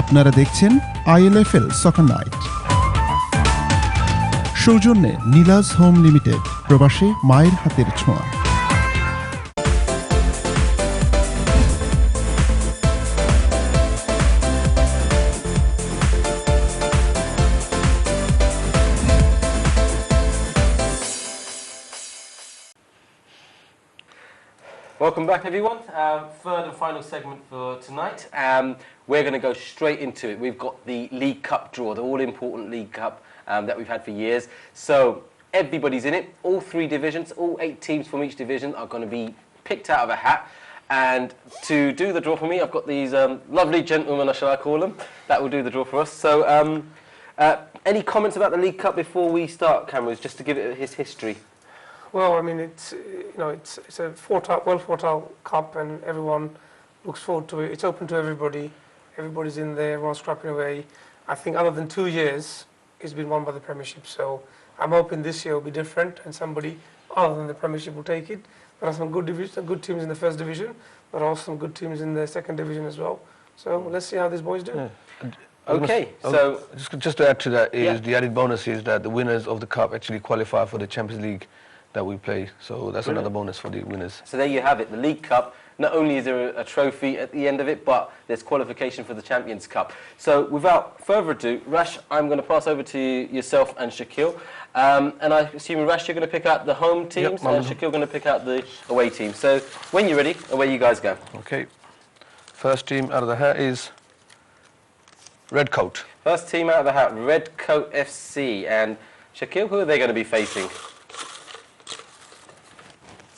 আপনারা দেখছেন ILFL সকার night. সৌজন্যে নীলাজ হোম লিমিটেড, প্রবাসে মায়ের হাতের ছোঁয়া। Welcome back, everyone. Third and final segment for tonight. We're going to go straight into it. We've got the League Cup draw, the all-important League Cup that we've had for years. So everybody's in it. All three divisions, all 8 teams from each division are going to be picked out of a hat. And to do the draw for me, I've got these lovely gentlemen, shall I call them, that will do the draw for us. So any comments about the League Cup before we start, Cameron, just to give it his history? Well, I mean, it's a well thought out cup, and everyone looks forward to it. It's open to everybody. Everybody's in there. Everyone's scrapping away. I think other than 2 years, it's been won by the Premiership. So I'm hoping this year will be different, and somebody other than the Premiership will take it. There are some good teams in the first division, but also some good teams in the second division as well. So let's see how these boys do. Yeah. Okay, so just to add to that is the added bonus is that the winners of the cup actually qualify for the Champions League that we play, so that's another bonus for the winners. So there you have it, the League Cup. Not only is there a trophy at the end of it, but there's qualification for the Champions Cup. So without further ado, Rash, I'm going to pass over to yourself and Shakil. And I assume, Rash, you're going to pick out the home teams, and Shakil going to pick out the away team. So when you're ready, away you guys go. Okay. First team out of the hat is Red Coat. First team out of the hat, Red Coat FC. And Shakil, who are they going to be facing?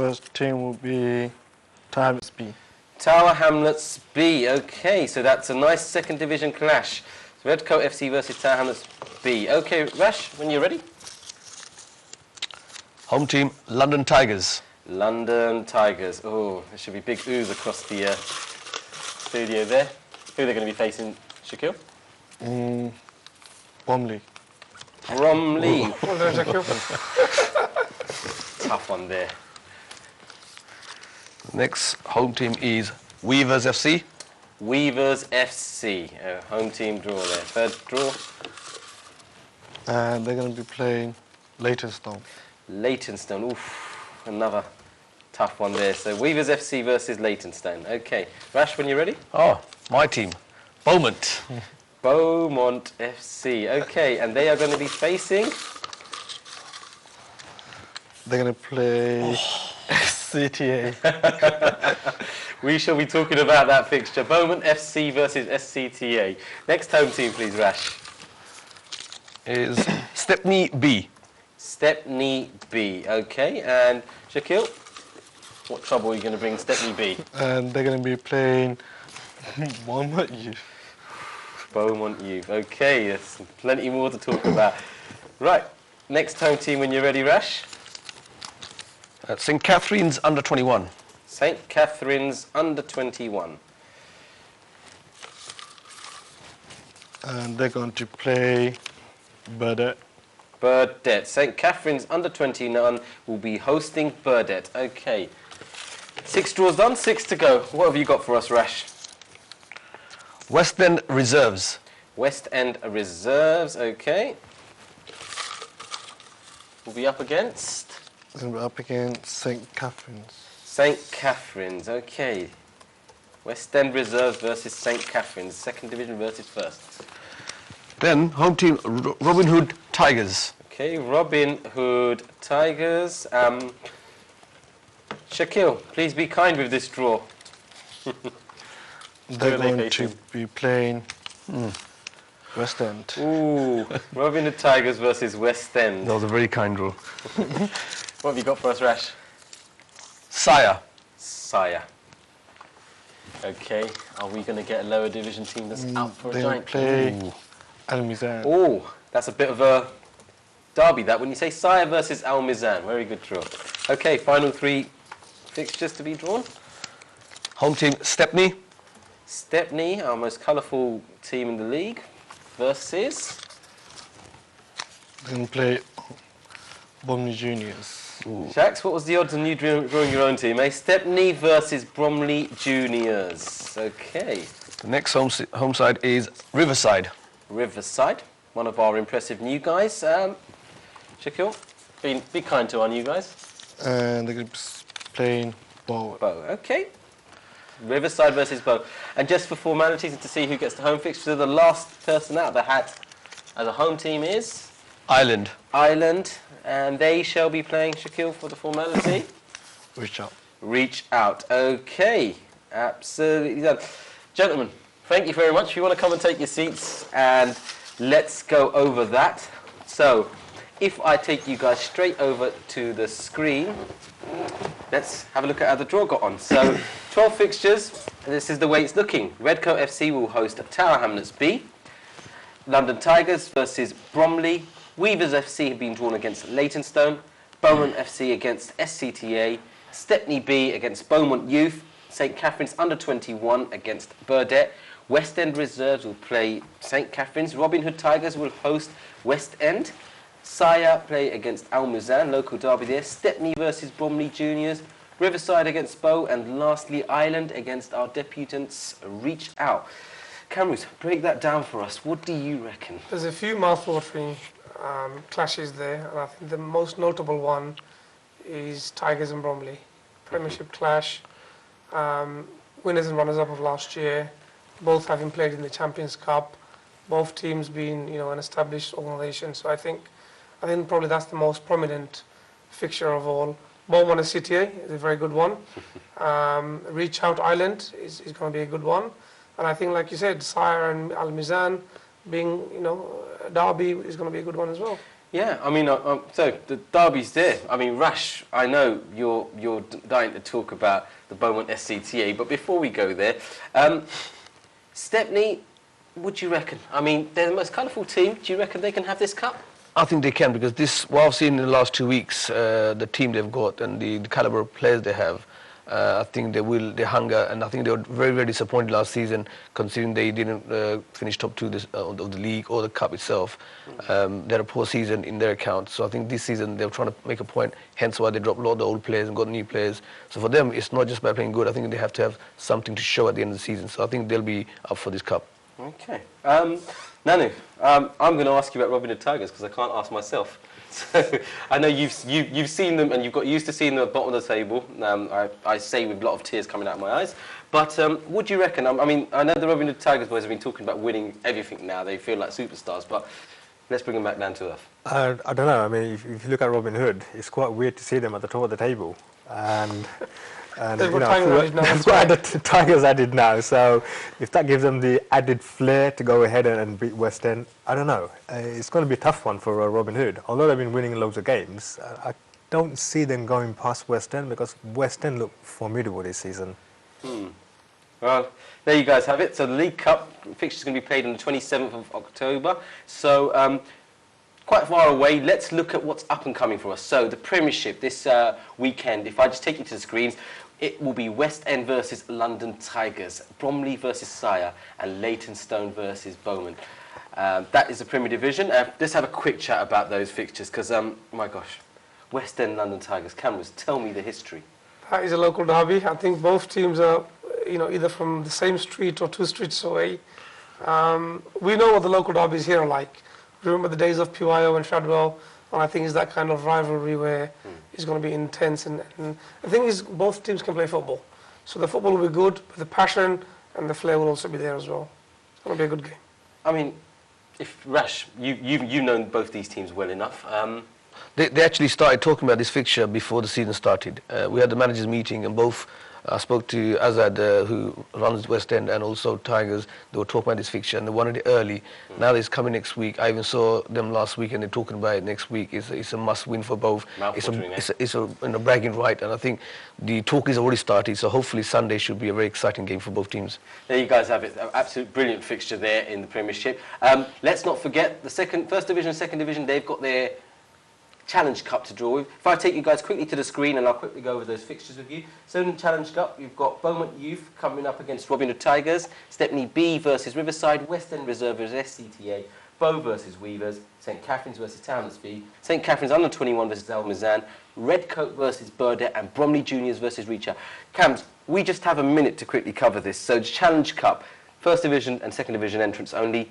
First team will be Tower Hamlets B. Tower Hamlets B. Okay, so that's a nice second division clash. Red Coat FC versus Tower Hamlets B. Okay, Rash, when you're ready. Home team London Tigers. London Tigers. Oh, there should be big oohs across the studio there. Who are they going to be facing, Shakil? Bromley. Bromley. Well done, Shakil. Tough one there. Next home team is Weavers FC. Weavers FC. Home team draw there. Third draw. And they're going to be playing Leytonstone. Leytonstone. Oof, another tough one there. So Weavers FC versus Leytonstone. Okay. Rash, when you're ready? Oh, my team, Beaumont. Beaumont FC. Okay, and they are going to be facing? They're going to play SCTA. We shall be talking about that fixture. Beaumont FC versus SCTA. Next home team, please, Rash. Is Stepney B. Stepney B. Okay, and Shakil, what trouble are you going to bring Stepney B? And they're going to be playing Beaumont Youth. Beaumont Youth. Okay, there's plenty more to talk about. Right, next home team when you're ready, Rash. St Catherine's under 21. St Catherine's under 21. And they're going to play Burdett. Burdett. St Catherine's under 21 will be hosting Burdett. Okay. 6 draws done, 6 to go. What have you got for us, Rash? West End Reserves. West End Reserves, okay. We'll be up against? And we're up against St Catherine's. St Catherine's, okay. West End Reserves versus St Catherine's, second division versus first. Then home team Robin Hood Tigers. Okay, Robin Hood Tigers. Shakil, please be kind with this draw. They're going to be playing West End. Ooh, Robin Hood Tigers versus West End. That was a very kind draw. What have you got for us, Rash? Sire. Sire. Okay, are we going to get a lower division team that's out for a giant? Play Al Mizan. Oh, that's a bit of a derby, that. When you say Sire versus Al Mizan, very good draw. Okay, final 3 fixtures to be drawn. Home team Stepney. Stepney, our most colourful team in the league, versus? They're going to play Bromley Juniors. Shax, what was the odds on you drawing your own team, eh? Stepney versus Bromley Juniors. Okay. The next home side is Riverside. Riverside, one of our impressive new guys. Shaquille, be kind to our new guys. And they're going to be playing Bow. Bow, okay. Riverside versus Bow. And just for formalities and to see who gets the home fixture, the last person out of the hat as a home team is? Ireland. Ireland. And they shall be playing, Shaquille, for the formality. Reach out. Reach out. Okay. Absolutely done. Gentlemen, thank you very much. If you want to come and take your seats, and let's go over that. So, if I take you guys straight over to the screen, let's have a look at how the draw got on. So, 12 fixtures, and this is the way it's looking. Redcoat FC will host Tower Hamlets B. London Tigers versus Bromley. Weavers FC have been drawn against Leytonstone. Beaumont FC against SCTA. Stepney B against Beaumont Youth. St Catherine's under-21 against Burdett. West End Reserves will play St Catherine's. Robin Hood Tigers will host West End. Sire play against Al Muzan, local derby there. Stepney versus Bromley Juniors. Riverside against Bow. And lastly, Ireland against our debutants Reach Out. Camrus, break that down for us. What do you reckon? There's a few mouth-watering clashes there, and I think the most notable one is Tigers and Bromley. Premiership clash. Winners and runners-up of last year, both having played in the Champions Cup, both teams being, an established organisation. So I think probably that's the most prominent fixture of all. Beaumont SCTA is a very good one. Reach Out Island is going to be a good one, and I think, like you said, Sire and Al Mizan being, Derby is going to be a good one as well. Yeah, I mean, so the derby's there. I mean, Rash, I know you're dying to talk about the Beaumont SCTA, but before we go there, Stepney, what do you reckon? I mean, they're the most colourful team. Do you reckon they can have this cup? I think they can, because what I've seen in the last 2 weeks, the team they've got and the caliber of players they have, I think they hunger, and I think they were very, very disappointed last season, considering they didn't finish top 2 of the league or the cup itself. They had a poor season in their account, so I think this season they're trying to make a point, hence why they dropped a lot of the old players and got new players. So for them, it's not just by playing good, I think they have to have something to show at the end of the season, so I think they'll be up for this cup. Okay. Nanu, I'm going to ask you about Robin Hood Tigers, because I can't ask myself. So I know you've seen them and you've got used to seeing them at the bottom of the table. I say with a lot of tears coming out of my eyes. But what do you reckon? I mean, I know the Robin Hood Tigers boys have been talking about winning everything now. They feel like superstars, but let's bring them back down to earth. I don't know. I mean, if you look at Robin Hood, it's quite weird to see them at the top of the table. And They've got the Tigers added now, so if that gives them the added flair to go ahead and beat West End, I don't know. It's going to be a tough one for Robin Hood. Although they've been winning loads of games, I don't see them going past West End, because West End look formidable this season. Well, there you guys have it. So the League Cup fixture is going to be played on the 27th of October. So quite far away. Let's look at what's up and coming for us. So the Premiership this weekend, if I just take you to the screens, it will be West End versus London Tigers, Bromley versus Sire, and Leytonstone versus Beaumont. That is the Premier Division. Let's have a quick chat about those fixtures, because, my gosh, West End, London Tigers. Cameras, tell me the history. That is a local derby. I think both teams are, either from the same street or 2 streets away. We know what the local derbies here are like. Remember the days of Puayo and Shadwell, and I think it's that kind of rivalry where it's going to be intense. And the thing is, both teams can play football. So the football will be good, but the passion and the flair will also be there as well. It's going to be a good game. I mean, if Rash, you've known both these teams well enough. They actually started talking about this fixture before the season started. We had the managers' meeting, and both I spoke to Azad, who runs West End, and also Tigers. They were talking about this fixture, and they wanted it early. Now it's coming next week. I even saw them last week, and they're talking about it next week. It's a must-win for both. It's a bragging right, and I think the talk is already started. So hopefully Sunday should be a very exciting game for both teams. There you guys have it. An absolute brilliant fixture there in the Premiership. Let's not forget the First Division, Second Division. They've got their Challenge Cup to draw with. If I take you guys quickly to the screen, and I'll quickly go over those fixtures with you. So in the Challenge Cup, you've got Beaumont Youth coming up against Robin Hood Tigers, Stepney B versus Riverside, West End Reserve versus SCTA, Bow versus Weavers, St Catherine's versus Townlets B, St Catherine's under-21 versus Al Mizan, Redcoat versus Burdett, and Bromley Juniors versus Reacher. Cams, we just have a minute to quickly cover this. So the Challenge Cup, First division and second division entrants only.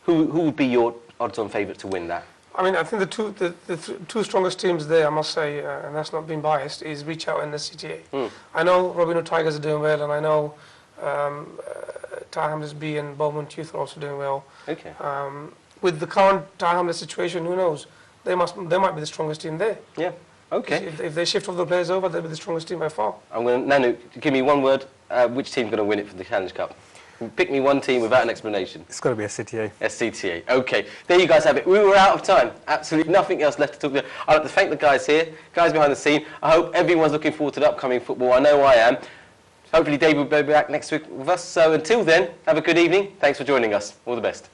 Who would be your odds-on favourite to win that? I mean, I think the two strongest teams there, I must say, and that's not being biased, is Reach Out and the CTA. I know Robin Hood Tigers are doing well, and I know Tower Hamlets B and Beaumont Youth are also doing well. Okay. With the current Tower Hamlets situation, who knows? They might be the strongest team there. Yeah. Okay. If they shift all the players over, they'll be the strongest team by far. I'm going to, Nanu, give me one word. Which team's going to win it for the Challenge Cup? Pick me one team without an explanation. It's got to be a CTA. SCTA. Okay. There you guys have it. We were out of time. Absolutely nothing else left to talk about. I'd like to thank the guys here, guys behind the scene. I hope everyone's looking forward to the upcoming football. I know I am. Hopefully Dave will be back next week with us. So until then, have a good evening. Thanks for joining us. All the best.